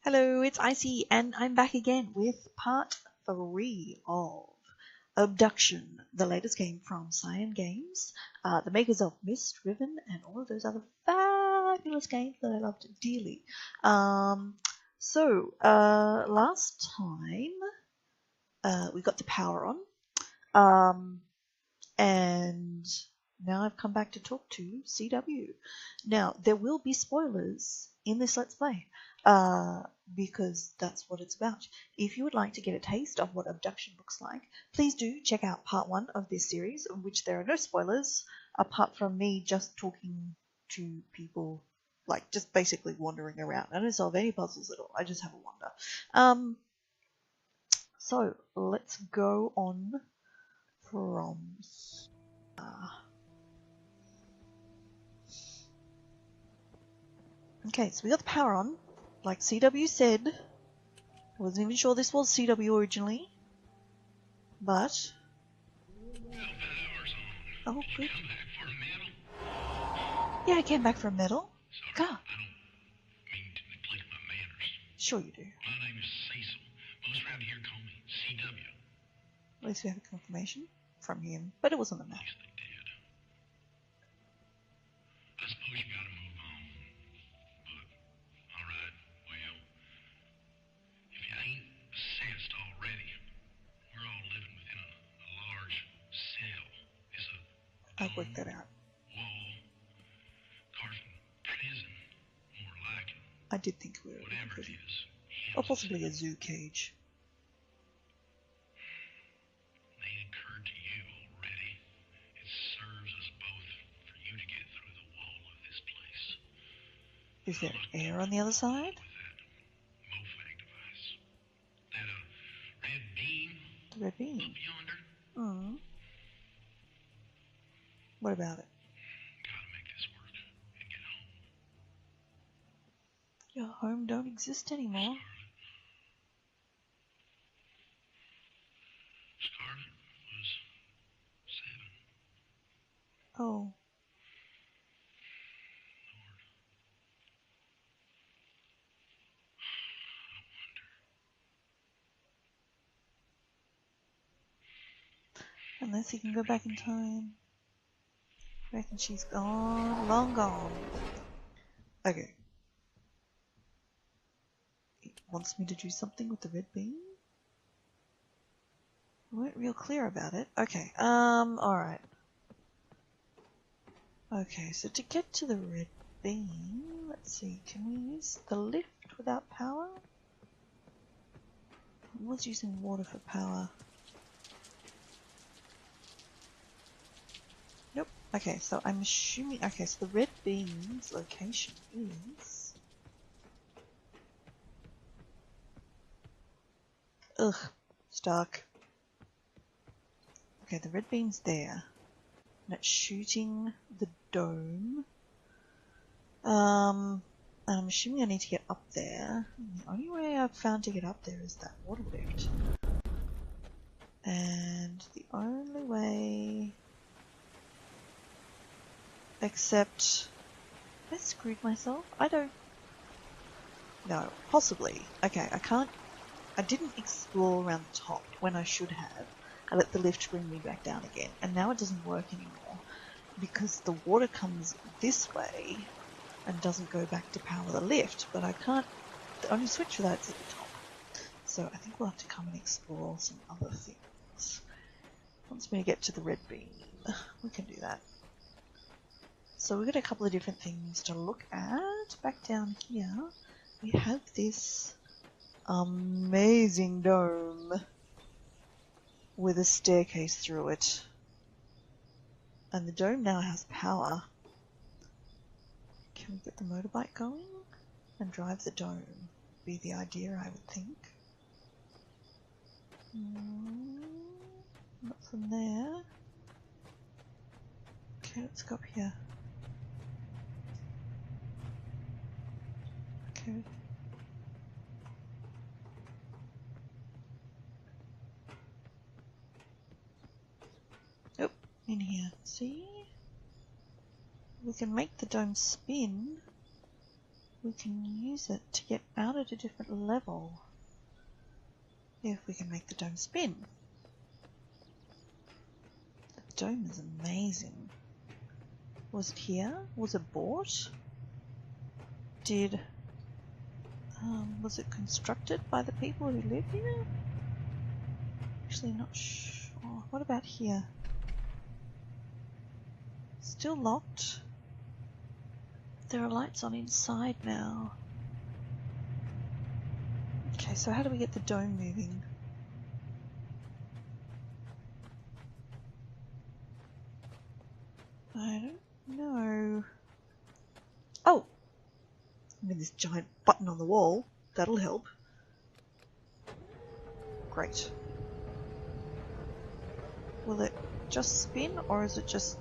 Hello, it's Icy, and I'm back again with part 3 of Obduction, the latest game from Cyan Games, the makers of Mist, Riven, and all of those other fabulous games that I loved dearly. Last time we got the power on, and now I've come back to talk to CW. Now, there will be spoilers in this Let's Play, because that's what it's about. If you would like to get a taste of what Obduction looks like, please do check out part 1 of this series, in which there are no spoilers, apart from me just talking to people, like just basically wandering around. I don't solve any puzzles at all, I just have a wander. So, let's go on from Okay, so we got the power on, like CW said. I wasn't even sure this was CW originally, but oh, good. Yeah, I came back for a medal. God. I don't mean to neglect my manners. Sure you do. My name is Cecil. Most around here call me CW. At least we have a confirmation from him, but it wasn't a map. At least they did. I suppose you gotta move on. But, alright, well, if you ain't sensed already, we're all living within a large cell. It's a I've worked that out. wall, carved from prison, more like it. I did think we were in Whatever it prison. is. Or possibly a zoo cage. They occurred to you already. It serves us both for you to get through the wall of this place. Is there air on the other side? With that MOFAG device. That red beam The red beam. up yonder. Hmm. What about it? Gotta make this work and get home. Your home don't exist anymore. Scarlet was 7. Oh. Lord. Unless he can go back in time. I reckon she's gone, long gone. Okay. He wants me to do something with the red beam? We weren't real clear about it. Okay, alright. Okay, so to get to the red beam, let's see, can we use the lift without power? I was using water for power. Nope. Okay, so I'm assuming, okay, so the red beam's location is... Ugh, it's dark. Okay, the red beam's there. And it's shooting the dome. And I'm assuming I need to get up there. The only way I've found to get up there is that water lift. And the only way... Except... I screwed myself? I don't... No, possibly. Okay, I didn't explore around the top when I should have. I let the lift bring me back down again. And now it doesn't work anymore. Because the water comes this way and doesn't go back to power the lift. But I can't... The only switch for that's at the top. So I think we'll have to come and explore some other things. Wants me to get to the red beam. We can do that. So we've got a couple of different things to look at. Back down here, we have this amazing dome with a staircase through it. And the dome now has power. Can we get the motorbike going and drive the dome? Be the idea, I would think. Not from there. Okay, let's go up here. Okay. Oh, in here. See? We can make the dome spin we can use it to get out at a different level. If we can make the dome spin. The dome is amazing. Was it here? Was it bought? Was it constructed by the people who live here? Actually not sure. What about here? Still locked. There are lights on inside now. Okay, so how do we get the dome moving? I don't know. Oh! I mean, this giant button on the wall. That'll help. Great. Will it just spin, or is it just...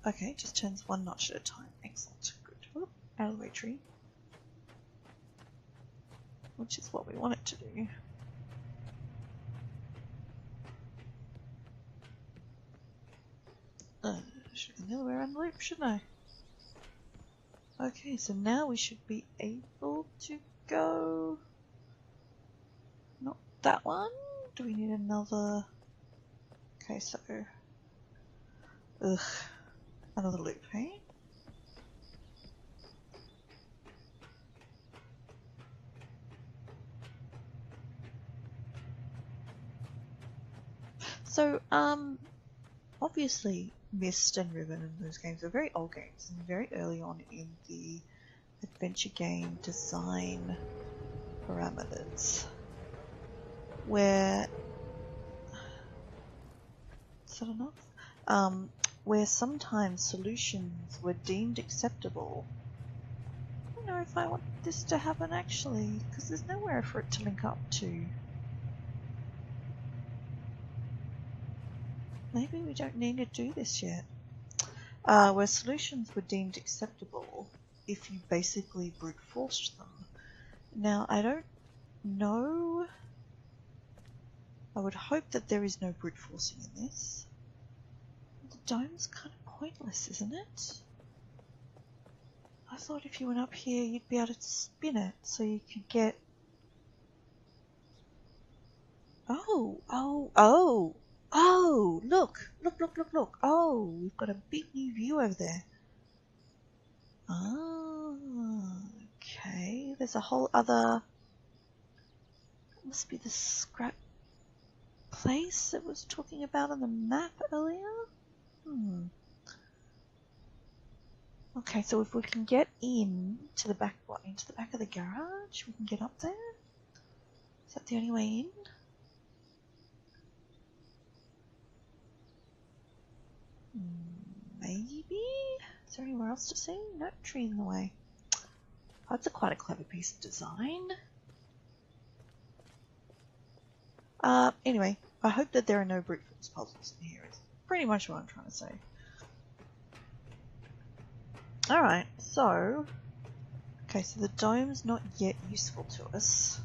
Okay, it just turns one notch at a time. Excellent. Good. Oop, out of the way, tree. Which is what we want it to do. Should have gone the other way around the loop, shouldn't I? Okay, so now we should be able to go... Not that one. Do we need another... Okay, so... Ugh. Another loop, hey? So, obviously Mist and Ribbon and those games are very old games and very early on in the adventure game design parameters, where... Is that enough? Where sometimes solutions were deemed acceptable. I don't know if I want this to happen actually, because there's nowhere for it to link up to. Maybe we don't need to do this yet. Where solutions were deemed acceptable if you basically brute forced them. Now, I don't know. I would hope that there is no brute forcing in this. The dome's kind of pointless, isn't it? I thought if you went up here, you'd be able to spin it so you could get... Oh, look! Oh, we've got a big new view over there. Ah, okay. There's a whole other... Must be the scrap place it was talking about on the map earlier? Okay, so if we can get into the back, into the back of the garage, we can get up there? Is that the only way in? Maybe? Is there anywhere else to see? No, tree in the way. That's quite a clever piece of design. Anyway, I hope that there are no brute force puzzles in here. Is pretty much what I'm trying to say. Alright, so... Okay, so the dome's not yet useful to us.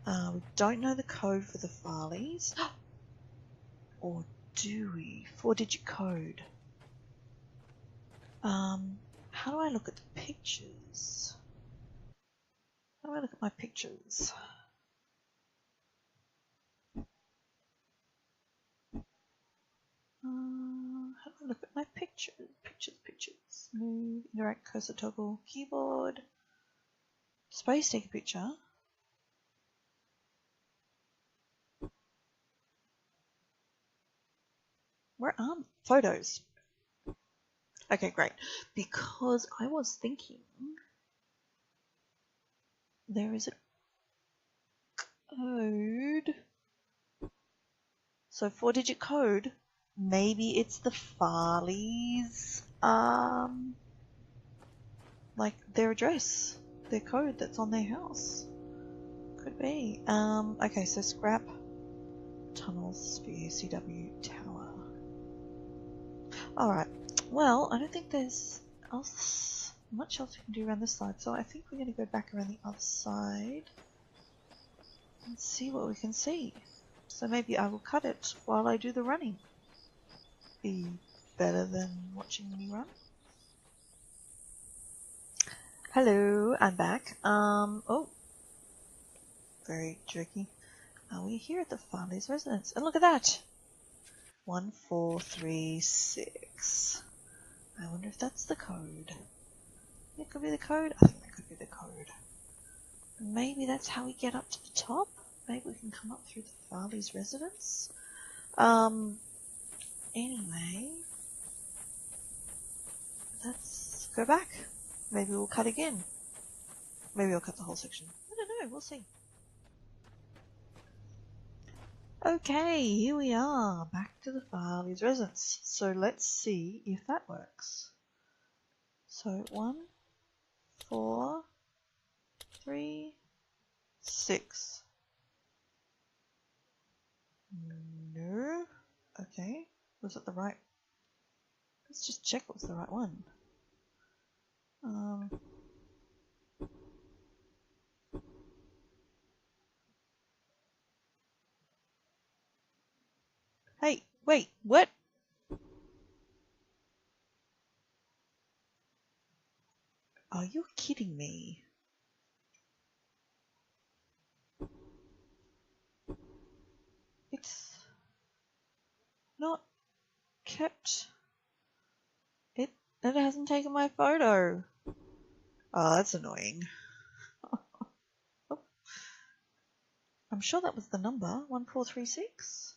We don't know the code for the Farleys. Or do we? 4-digit code. How do I look at the pictures? How do I look at my pictures? How do I look at my pictures? Pictures. Move, interact, cursor toggle, keyboard. Space, take a picture. Where are photos? Okay, great. Because I was thinking there is a code. So 4-digit code. Maybe it's the Farleys, like their address, their code that's on their house. Could be. Okay, so scrap, tunnels, sphere, CW, tower. Alright, well, I don't think there's much else we can do around this side, so I think we're going to go back around the other side and see what we can see. So maybe I will cut it while I do the running. Be better than watching me run. Hello, I'm back. Oh, very tricky. We're here at the Farley's residence. And look at that! 1436. I wonder if that's the code. It could be the code. I think that could be the code. Maybe that's how we get up to the top? Maybe we can come up through the Farley's residence? Anyway. Let's go back. Maybe we'll cut again. Maybe I'll cut the whole section. I don't know, we'll see. Okay, here we are, back to the Farley's residence. So let's see if that works. So 1, 4, 3, 6. No. Okay, was that the right? Let's just check it was the right one. Hey, wait, what? Are you kidding me? It's not kept. It hasn't taken my photo. Oh, that's annoying. Oh. I'm sure that was the number, 1436.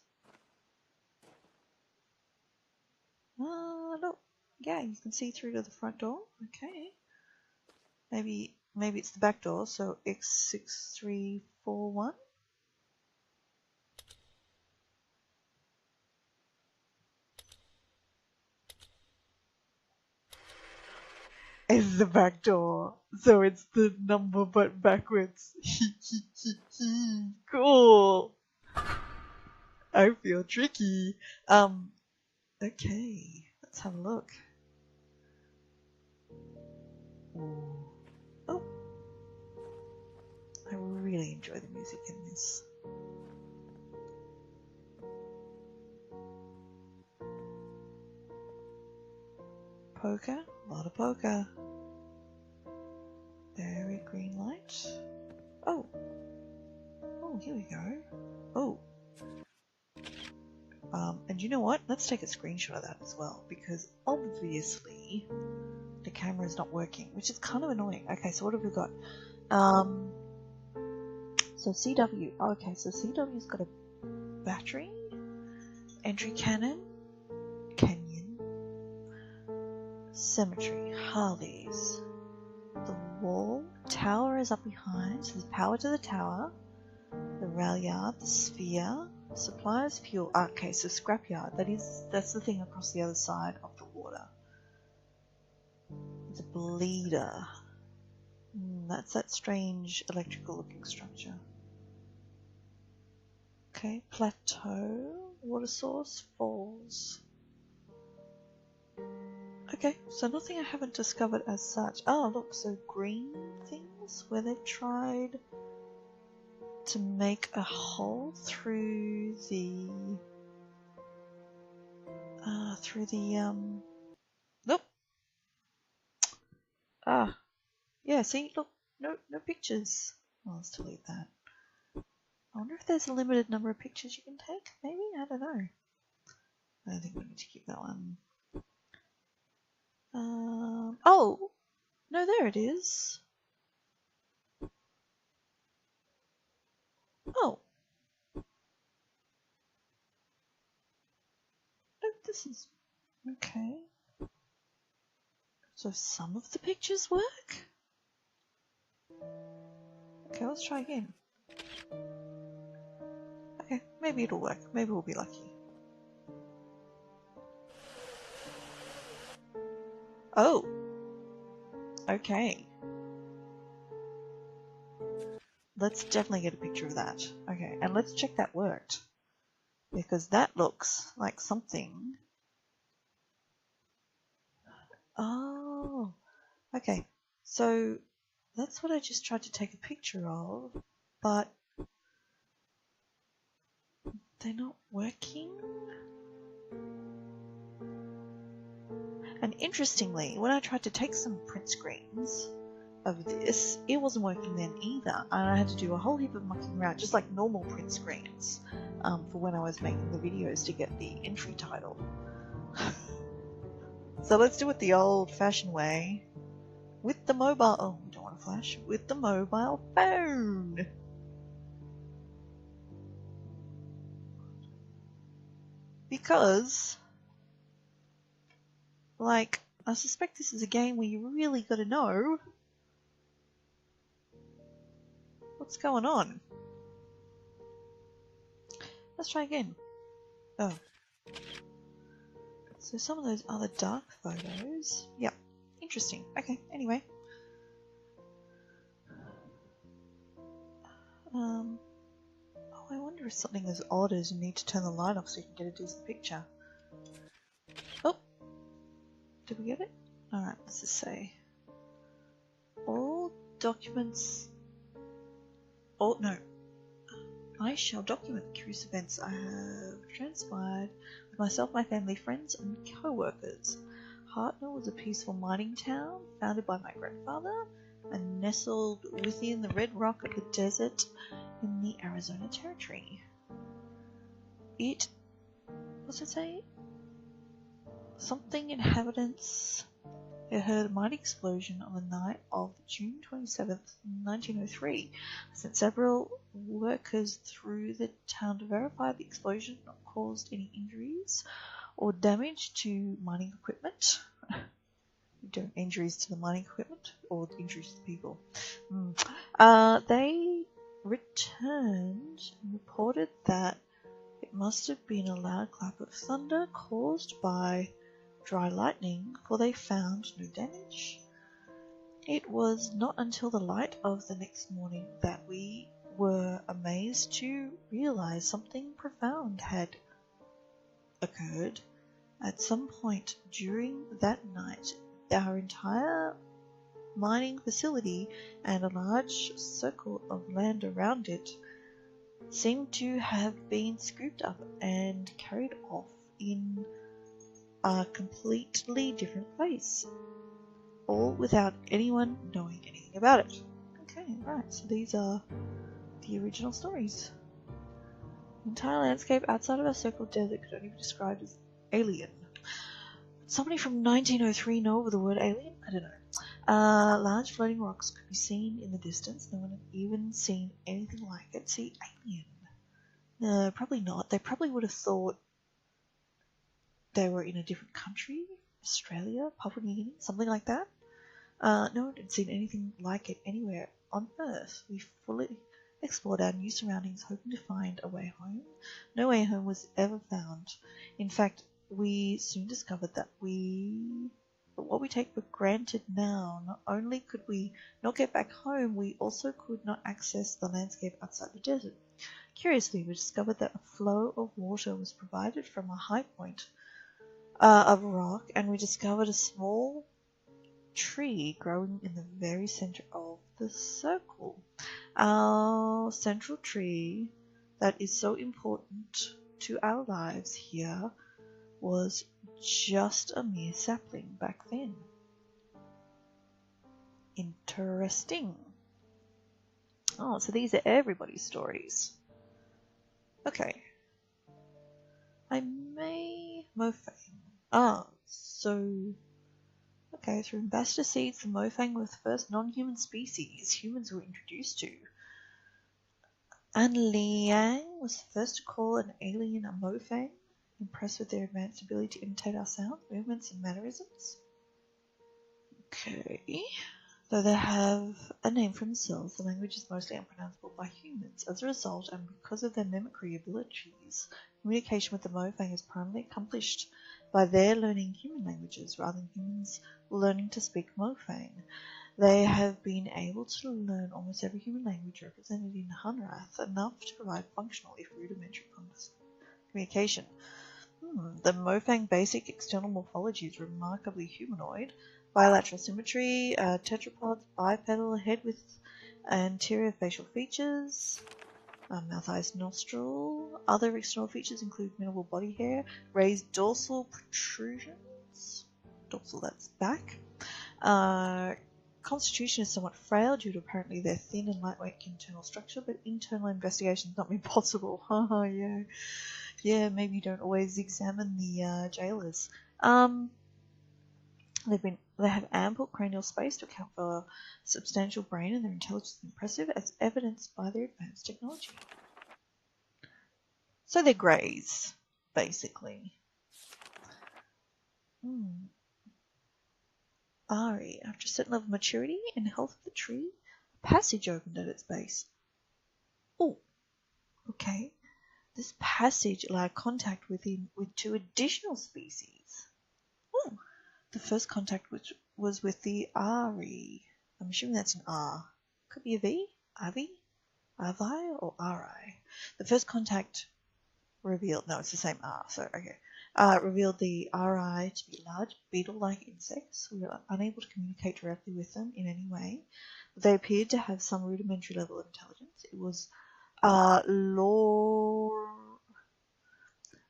Look. Yeah, you can see through to the front door. Okay. Maybe it's the back door, so X6341. It's the back door, so it's the number but backwards. Cool. I feel tricky. Okay, let's have a look. Ooh. Oh, I really enjoy the music in this. Poker, a lot of poker. Very green light. Oh, here we go. Oh. And you know what? Let's take a screenshot of that as well, because obviously the camera is not working, which is kind of annoying. Okay, so what have we got? So CW. Oh, okay, so CW's got a battery, entry cannon, canyon, cemetery, Harley's, the wall, tower is up behind, so there's power to the tower, the rail yard, the sphere, supplies, fuel. Okay, so scrapyard. That's the thing across the other side of the water. It's a bleeder. That's that strange electrical-looking structure. Okay, plateau, water source, falls. Okay, so nothing I haven't discovered as such. Oh, look, so green things where they've tried to make a hole through the nope. Yeah, see, look, no pictures. Well, let's delete that. I wonder if there's a limited number of pictures you can take, maybe? I don't know. I don't think we need to keep that one. Oh! No, there it is. Oh. No, this is... Okay. So some of the pictures work? Okay, let's try again. Okay, maybe it'll work. Maybe we'll be lucky. Oh! Okay. Let's definitely get a picture of that. Okay, and let's check that worked. Because that looks like something. Oh, okay. So that's what I just tried to take a picture of, but they're not working. And interestingly, when I tried to take some print screens, of this, it wasn't working then either, and I had to do a whole heap of mucking around, just like normal print screens, for when I was making the videos to get the entry title. So let's do it the old-fashioned way, with the mobile. Oh, we don't want to flash. With the mobile phone. Because, like, I suspect this is a game where you really got to know what's going on. Let's try again. Oh. So some of those other dark photos. Yep. Interesting. Okay, anyway. Oh, I wonder if something as odd as you need to turn the light off so you can get a decent picture. Oh! Did we get it? Alright, let's just say. All documents... Oh, no. I shall document the curious events I have transpired with myself, my family, friends, and co-workers. Hartnell was a peaceful mining town founded by my grandfather and nestled within the red rock of the desert in the Arizona Territory. What's it say? Something inhabitants had heard a mighty explosion on the night of June 27th, 1903. I sent several workers through the town to verify the explosion not caused any injuries or damage to mining equipment. Don't injuries to the mining equipment or injuries to the people. They returned and reported that it must have been a loud clap of thunder caused by dry lightning, for they found no damage. It was not until the light of the next morning that we were amazed to realize something profound had occurred. At some point during that night, our entire mining facility and a large circle of land around it seemed to have been scooped up and carried off in a completely different place, all without anyone knowing anything about it. Okay, right, so these are the original stories. The entire landscape outside of our circled desert could only be described as alien. Somebody from 1903 know of the word alien? I don't know. Large floating rocks could be seen in the distance. No one had even seen anything like it. See, alien. No, probably not. They probably would have thought they were in a different country, Australia, Papua New Guinea, something like that. No one had seen anything like it anywhere on Earth. We fully explored our new surroundings, hoping to find a way home. No way home was ever found. In fact, we soon discovered that what we take for granted now, not only could we not get back home, we also could not access the landscape outside the desert. Curiously, we discovered that a flow of water was provided from a high point of rock, and we discovered a small tree growing in the very center of the circle. Our central tree that is so important to our lives here was just a mere sapling back then. Interesting. Oh, so these are everybody's stories. Okay. Okay, through ambassador seeds, the Mofang were the first non-human species humans were introduced to. And Liang was the first to call an alien a Mofang, impressed with their advanced ability to imitate our sounds, movements, and mannerisms. Okay. Though they have a name for themselves, the language is mostly unpronounceable by humans. As a result, and because of their mimicry abilities, communication with the Mofang is primarily accomplished by their learning human languages rather than humans learning to speak Mofang. They have been able to learn almost every human language represented in Hunrath, enough to provide functional, if rudimentary, communication. The Mofang basic external morphology is remarkably humanoid. Bilateral symmetry, tetrapods, bipedal, head with anterior facial features, mouth, eyes, nostril. Other external features include minimal body hair, raised dorsal protrusions, dorsal, that's back, constitution is somewhat frail due to apparently their thin and lightweight internal structure, but internal investigation has not been possible. Haha, yeah. Yeah, maybe you don't always examine the jailers. They have ample cranial space to account for substantial brain, and their intelligence is impressive, as evidenced by their advanced technology. So they're greys, basically. Ari, after a certain level of maturity and health of the tree, a passage opened at its base. Oh, okay. This passage allowed contact with 2 additional species. Oh, the first contact was with the Ari. I'm assuming that's an R. Could be a V? Avi? Avi or Ari? The first contact revealed, no, it's the same R, so okay. Revealed the Ari to be large beetle-like insects. We were unable to communicate directly with them in any way. They appeared to have some rudimentary level of intelligence. It was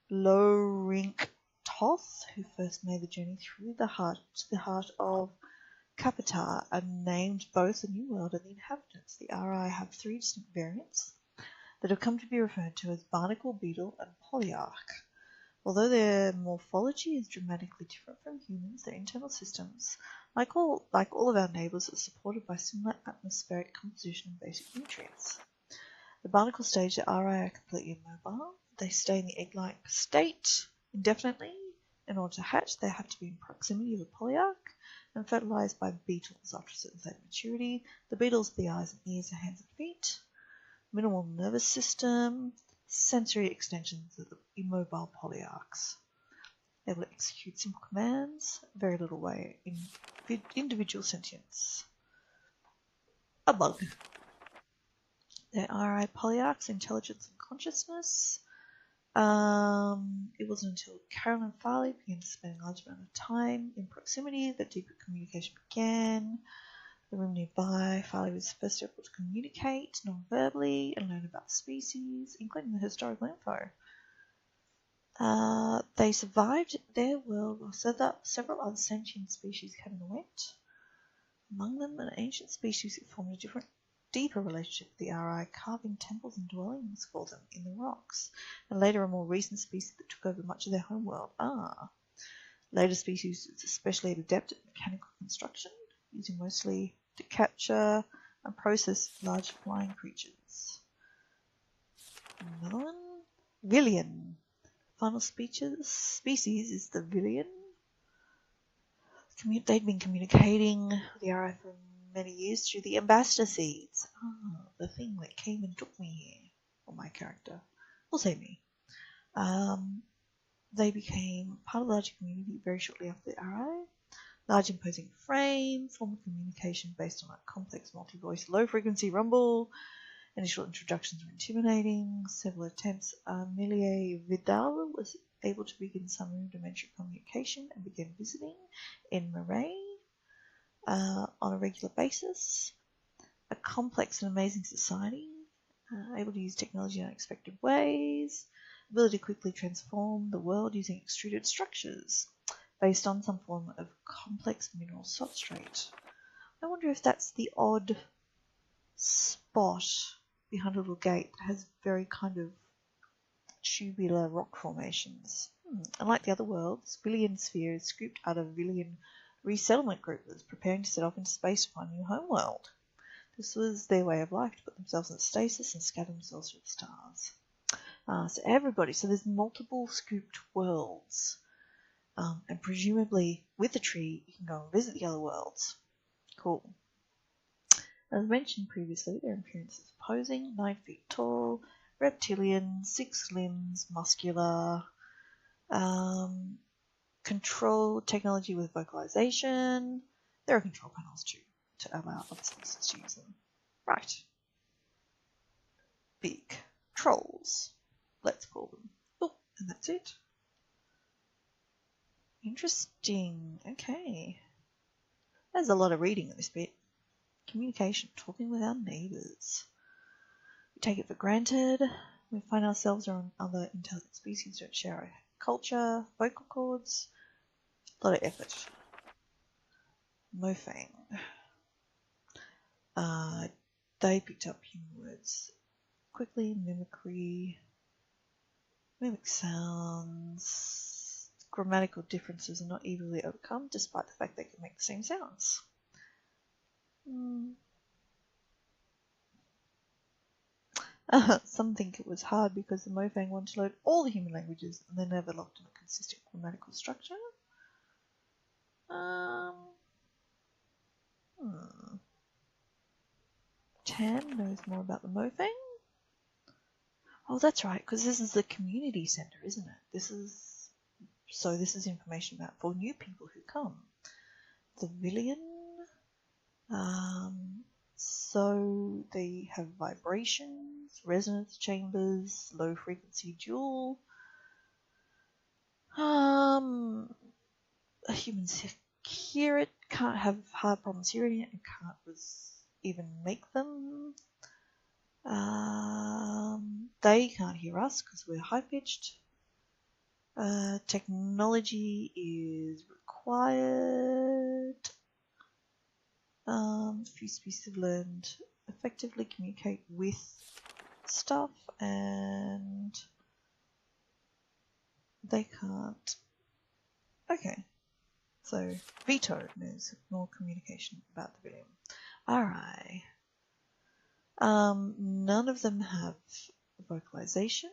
Lorink Toth who first made the journey through the heart of Capitar and named both the New World and the inhabitants. The Ari have 3 distinct variants that have come to be referred to as barnacle, beetle, and polyarch. Although their morphology is dramatically different from humans, their internal systems, like all of our neighbours, are supported by similar atmospheric composition and basic nutrients. The barnacle stage, the Ari are completely immobile. They stay in the egg-like state indefinitely. In order to hatch, they have to be in proximity of the polyarch and fertilized by beetles after a certain state of maturity. The beetles are the eyes and ears, the hands and feet. Minimal nervous system, sensory extensions of the immobile polyarchs. Able to execute simple commands, very little way in individual sentience. A bug. There are polyarchs, intelligence and consciousness. It wasn't until Carol and Farley began spending a large amount of time in proximity that deeper communication began. The room nearby, Farley was first able to communicate non-verbally and learn about species, including the historical info. They survived their world while several other sentient species came and went. Among them, an ancient species that formed a deeper relationship with the Ari, carving temples and dwellings for them in the rocks, and later a more recent species that took over much of their homeworld. Later species especially adept at mechanical construction, using mostly to capture and process large flying creatures. Another one, Villian. Final species is the Villian. They'd been communicating with the Ari for many years through the ambassador seeds. The thing that came and took me here, or my character. We'll say me. They became part of the larger community very shortly after the Ari. Large imposing frame, form of communication based on a complex multi-voice low-frequency rumble. Initial introductions were intimidating. Several attempts. Amelie Vidal was able to begin some rudimentary communication and began visiting in Marais on a regular basis. A complex and amazing society, able to use technology in unexpected ways. Ability to quickly transform the world using extruded structures based on some form of complex mineral substrate. I wonder if that's the odd spot behind a little gate that has very kind of tubular rock formations. Unlike the other worlds, Villian Sphere is scooped out of Villian resettlement group that was preparing to set off into space to find a new homeworld. This was their way of life, to put themselves in stasis and scatter themselves through the stars. So there's multiple scooped worlds. And presumably, with the tree, you can go and visit the other worlds. Cool. As mentioned previously, their appearance is posing, 9 feet tall, reptilian, 6 limbs, muscular, control technology with vocalization. There are control panels too, to allow other species to use them. Right. Big trolls, let's call them. Oh, and that's it. Interesting. Okay. There's a lot of reading in this bit. Communication, talking with our neighbours. We take it for granted. We find ourselves around other intelligent species that share our culture, vocal cords. A lot of effort. Mofang. They picked up human words quickly, mimic sounds. Grammatical differences are not easily overcome, despite the fact they can make the same sounds. Some think it was hard because the Mofang wanted to load all the human languages and they never locked in a consistent grammatical structure. Tan knows more about the Mofang. Oh, that's right, because this is the community centre, isn't it? This is information about for new people who come. The Villian. So they have vibrations, resonance chambers, low frequency dual. Humans hear it, can't have hard problems hearing it, and can't even make them. They can't hear us because we're high pitched. Technology is required. Few species have learned to effectively communicate with stuff, and they can't. Okay, so Vito knows more communication about the William. Alright. None of them have vocalization.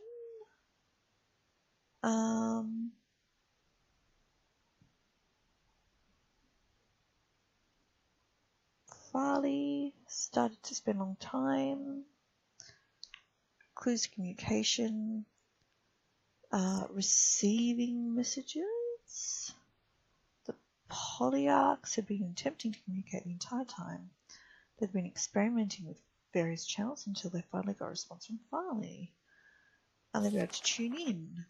Farley started to spend a long time. Clues to communication. Receiving messages. The Polyarchs had been attempting to communicate the entire time. They'd been experimenting with various channels until they finally got a response from Farley. And they were able to tune in.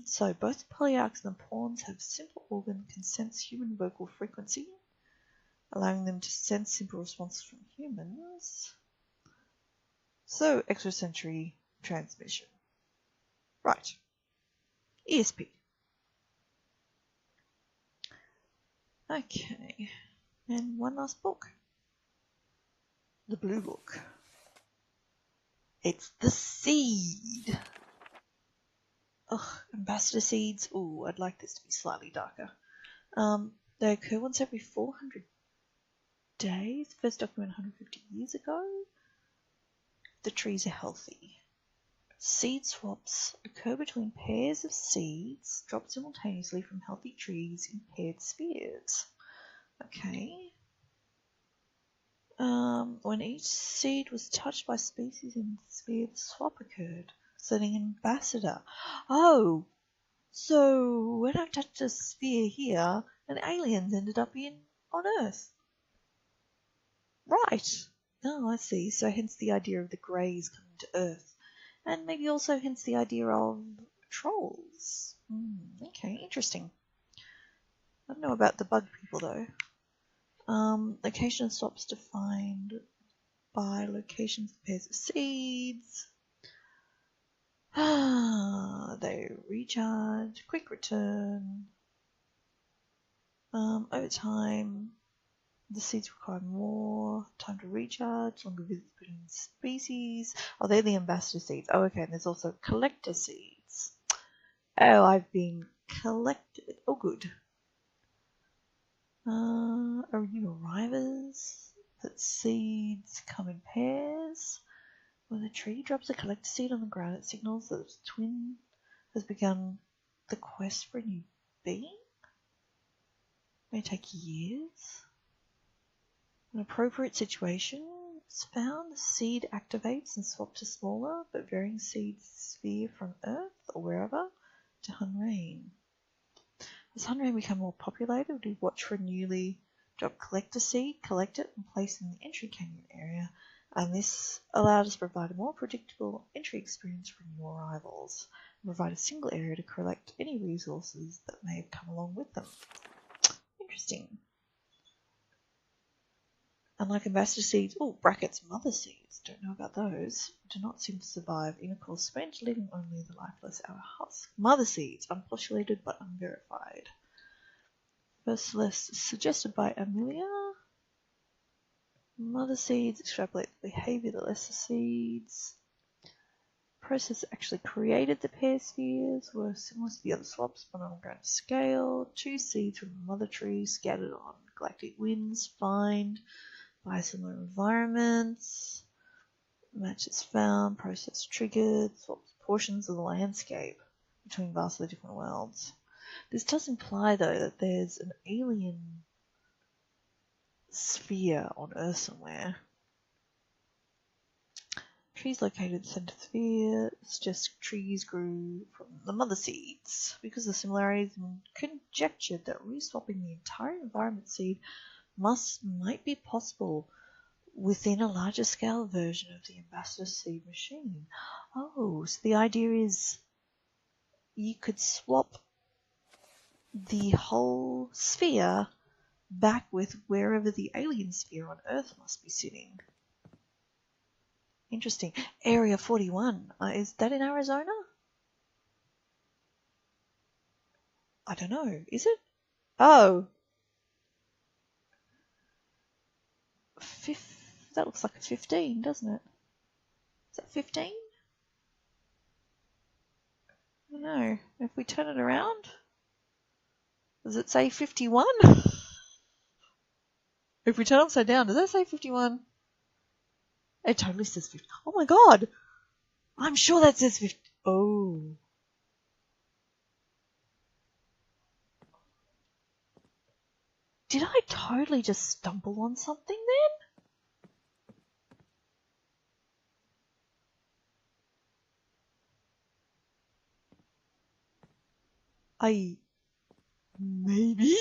So both the Polyarchs and the Pawns have simple organ can sense human vocal frequency, allowing them to sense simple responses from humans. So extrasensory transmission. Right. ESP. Okay. And one last book. The Blue Book. It's the seed. Ugh, ambassador seeds. Ooh, I'd like this to be slightly darker. They occur once every 400 days. First documented 150 years ago. The trees are healthy. Seed swaps occur between pairs of seeds dropped simultaneously from healthy trees in paired spheres. Okay. When each seed was touched by species in the sphere, the swap occurred, sending an ambassador. Oh, so when I touched a sphere here, an aliens ended up on Earth. Right. Oh, I see. So hence the idea of the greys coming to Earth. And maybe also hence the idea of trolls. Okay, interesting. I don't know about the bug people though. Location of swaps defined by locations of pairs of seeds. They recharge, quick return. Over time, the seeds require more time to recharge, longer visits between species. Oh, they're the ambassador seeds. Oh, okay, and there's also collector seeds. Oh, I've been collected. Oh, good. Are new arrivers? That seeds come in pairs. When a tree drops a collector seed on the ground, it signals that its twin has begun the quest for a new being. It may take years. An appropriate situation is found, the seed activates and swaps to smaller but varying seed sphere from Earth or wherever to Hunrath. As Hunrath become more populated, we watch for a newly dropped collector seed, collect it and place it in the entry canyon area, and this allowed us to provide a more predictable entry experience for new arrivals and provide a single area to collect any resources that may have come along with them. Interesting. Unlike ambassador seeds, brackets mother seeds, don't know about those, do not seem to survive intercourse spent, leaving only the lifeless outer husk. Mother seeds, unpostulated but unverified. First list suggested by Amelia. Mother seeds extrapolate the behavior of the lesser seeds. Process that actually created the pair spheres were similar to the other swaps, but on a grand scale. 2 seeds from the mother tree scattered on galactic winds find biosimilar environments. Matches found, process triggered, swaps portions of the landscape between vastly different worlds. This does imply, though, that there's an alien sphere on Earth somewhere. Trees located in the centre sphere suggest trees grew from the mother seeds. Because of the similarities, conjectured that reswapping the entire environment seed might be possible within a larger scale version of the ambassador seed machine. Oh, so the idea is you could swap the whole sphere back with wherever the alien sphere on Earth must be sitting. Interesting. Area 41. Is that in Arizona? I don't know. Is it? Oh. That looks like a 15, doesn't it? Is that 15? I don't know. If we turn it around, does it say 51? If we turn it upside down, does that say 51? It totally says 50. Oh my god! I'm sure that says 50. Oh. Did I totally just stumble on something then? Maybe?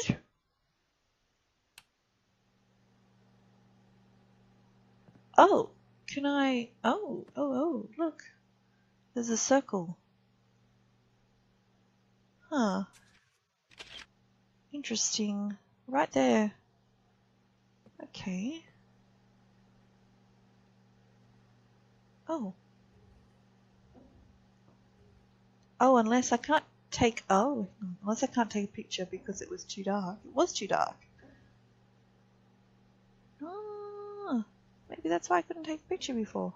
Oh, can I? Oh, look. There's a circle. Huh. Interesting. Right there. Okay. Oh. Oh, unless I can't take a picture because it was too dark. It was too dark. Ah, maybe that's why I couldn't take a picture before.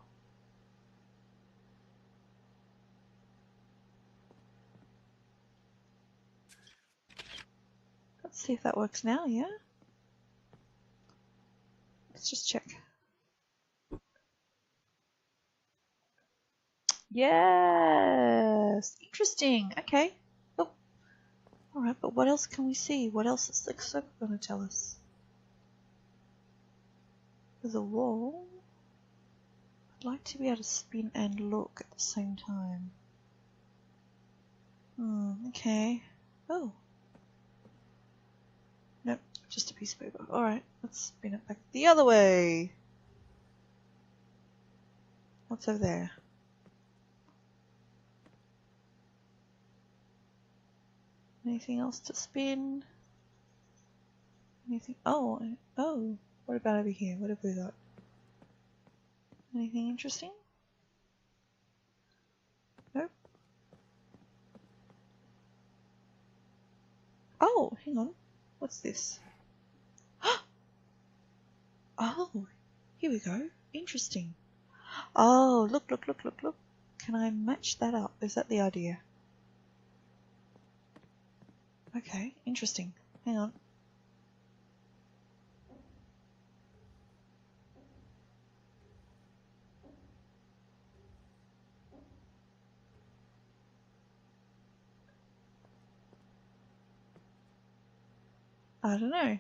Let's see if that works now, yeah? Let's just check. Yes! Interesting. Okay. Oh. Alright, but what else can we see? What else is the circle going to tell us? There's a wall. I'd like to be able to spin and look at the same time. Okay. Oh. Nope, just a piece of paper. Alright, let's spin it back the other way. What's over there? Anything else to spin? Anything? Oh, what about over here? What have we got? Anything interesting? Nope. Oh, hang on. What's this? Oh, here we go. Interesting. Oh, look. Can I match that up? Is that the idea? Okay, interesting. Hang on. I don't know.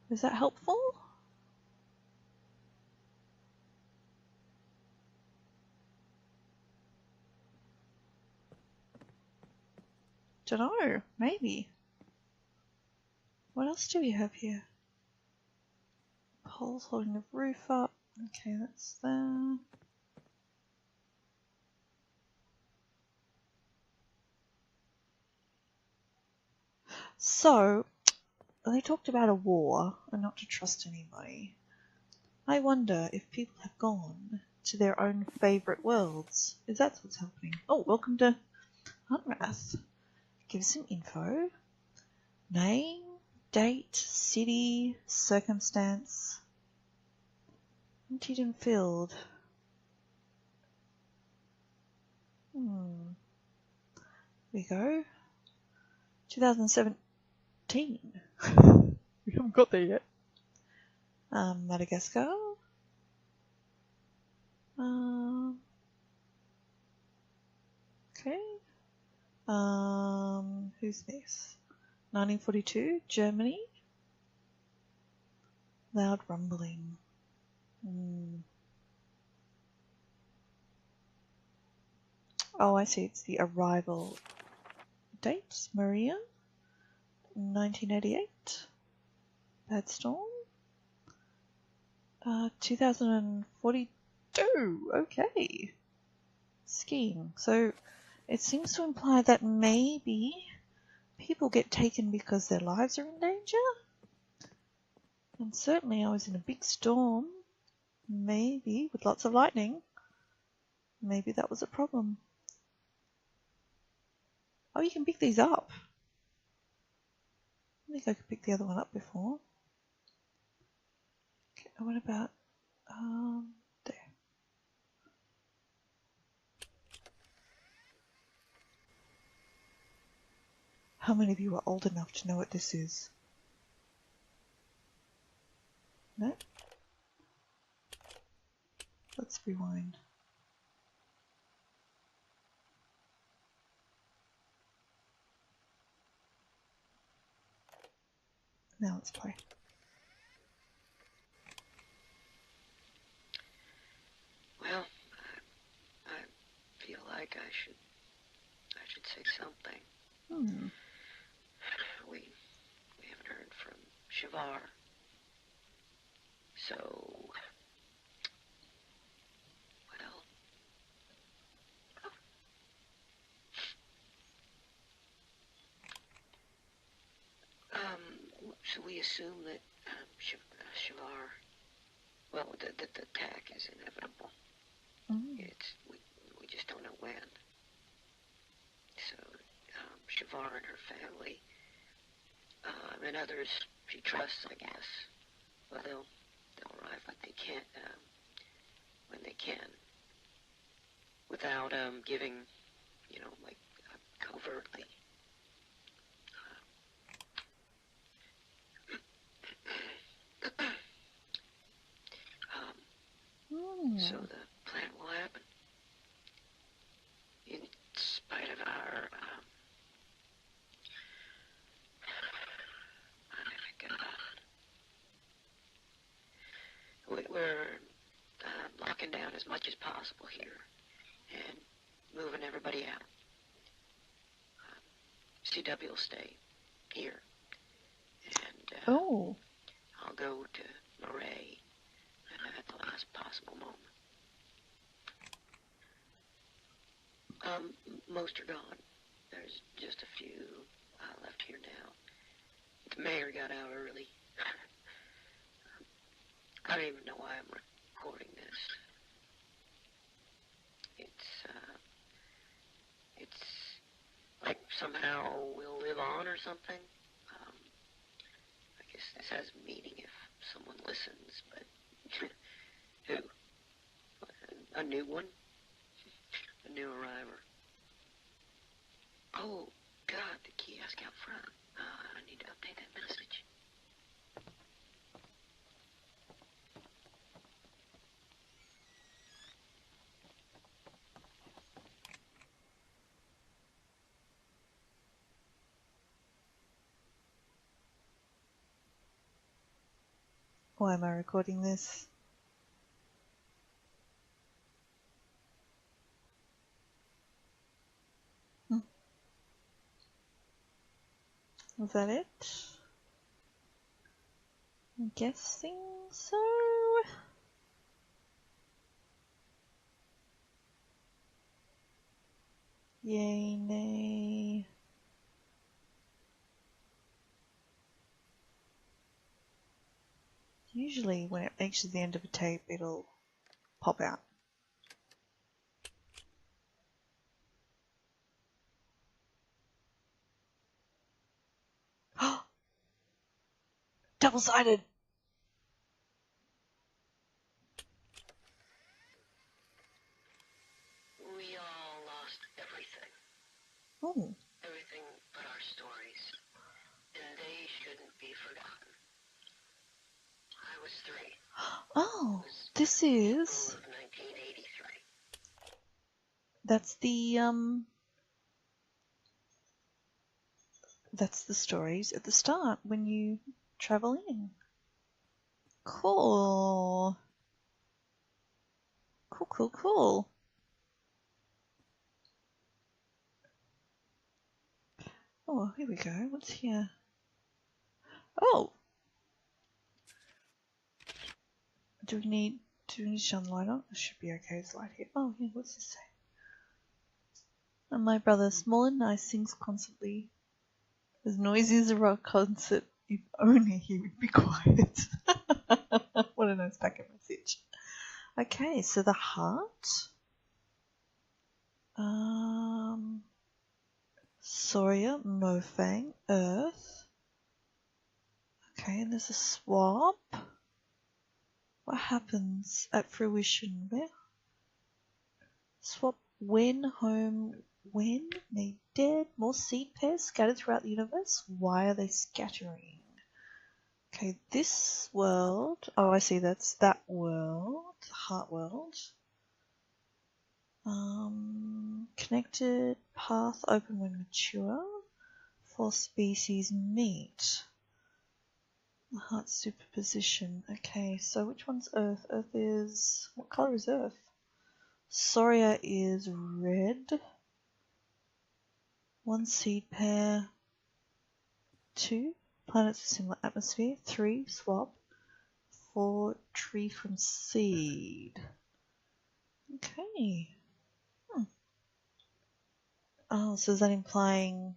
Is that helpful? Don't know. Maybe. What else do we have here? Poles holding the roof up. Okay, that's there. So, they talked about a war and not to trust anybody. I wonder if people have gone to their own favourite worlds. If that's what's happening. Oh, welcome to Hunrath. Give us some info. Name, date, city, circumstance. Emptied and filled. There we go. 2017. We haven't got there yet. Madagascar. Okay. Who's this? 1942, Germany. Loud rumbling. Oh, I see. It's the arrival date. Maria. 1988. Bad storm. 2042. Okay. Skiing. So it seems to imply that maybe people get taken because their lives are in danger. And certainly I was in a big storm. Maybe with lots of lightning. Maybe that was a problem. Oh, you can pick these up. I think I could pick the other one up before. Okay, what about there? How many of you are old enough to know what this is? No? Let's rewind. Now let's play. Well, I feel like I should say something. We haven't heard from Shavar. So, so we assume that Shavar, well, the attack is inevitable. We just don't know when. So, Shavar and her family, and others she trusts, I guess, well, they'll arrive when they can, without giving, like covertly. So the plan will happen, in spite of our, we're locking down as much as possible here, and moving everybody out. CW will stay here, and I'll go to Murray at the last possible moment. Most are gone. There's just a few left here now. The mayor got out early. I don't even know why I'm recording this. It's like somehow we'll live on or something. I guess this has meaning if someone listens, but who? A new one? A new arriver. Oh, God, the kiosk out front. I need to update that message. Why am I recording this? Was that it? I'm guessing so. Yay, nay. Usually when it reaches the end of a tape, it'll pop out. Double-sided! 3. Oh, It was this April is... of 1983. That's the stories at the start when you travel in. Cool. Cool, cool, cool. Oh, here we go. What's here? Oh! Do we need to shine the light on? It should be okay. There's light here. Oh, yeah, what's this say? And my brother, small and nice, sings constantly. As noisy as a rock concert. If only he would be quiet. What a nice packet message. Okay, so the heart. Sawyer, Mofang, Earth. Okay, and there's a swap. What happens at fruition? Where? Swap when, home, when, they dead, more seed pairs scattered throughout the universe. Why are they scattering? Okay, this world. Oh, I see, that's that world. Heart world. Connected path open when mature. 4 species meet. The heart superposition. Okay, so which one's Earth? Earth is... What color is Earth? Soria is red. 1 seed pair. 2 planets with similar atmosphere. 3 swap. 4 tree from seed. Okay. Oh, so is that implying...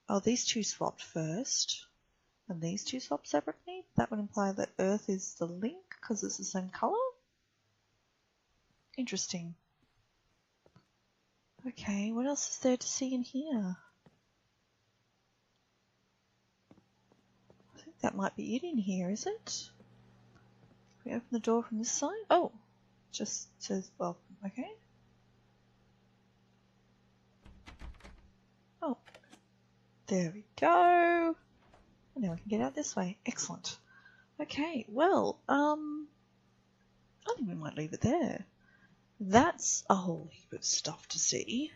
Oh, these 2 swapped first. And these 2 swapped separately? That would imply that Earth is the link because it's the same color? Interesting. Okay, what else is there to see in here? I think that might be it in here, is it? Can we open the door from this side? Oh, just says welcome, okay. Oh, there we go. And now we can get out this way. Excellent. Okay, well, I think we might leave it there. That's a whole heap of stuff to see.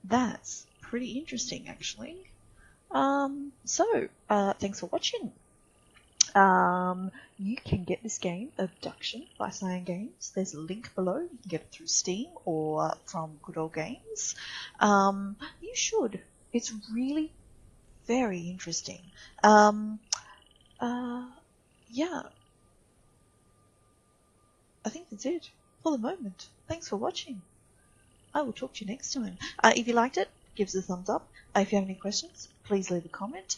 That's pretty interesting, actually. Thanks for watching. You can get this game, Obduction, by Cyan Games. There's a link below. You can get it through Steam or from Good Old Games. You should. It's really very interesting. Yeah. I think that's it for the moment. Thanks for watching. I will talk to you next time. If you liked it, give us a thumbs up. If you have any questions, please leave a comment.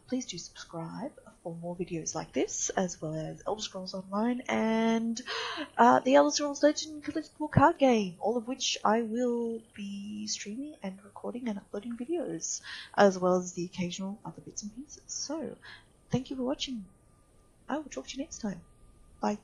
Please do subscribe for more videos like this, as well as Elder Scrolls Online and the Elder Scrolls Legend collectible card game, all of which I will be streaming and recording and uploading videos, as well as the occasional other bits and pieces. So, thank you for watching. I will talk to you next time. Bye.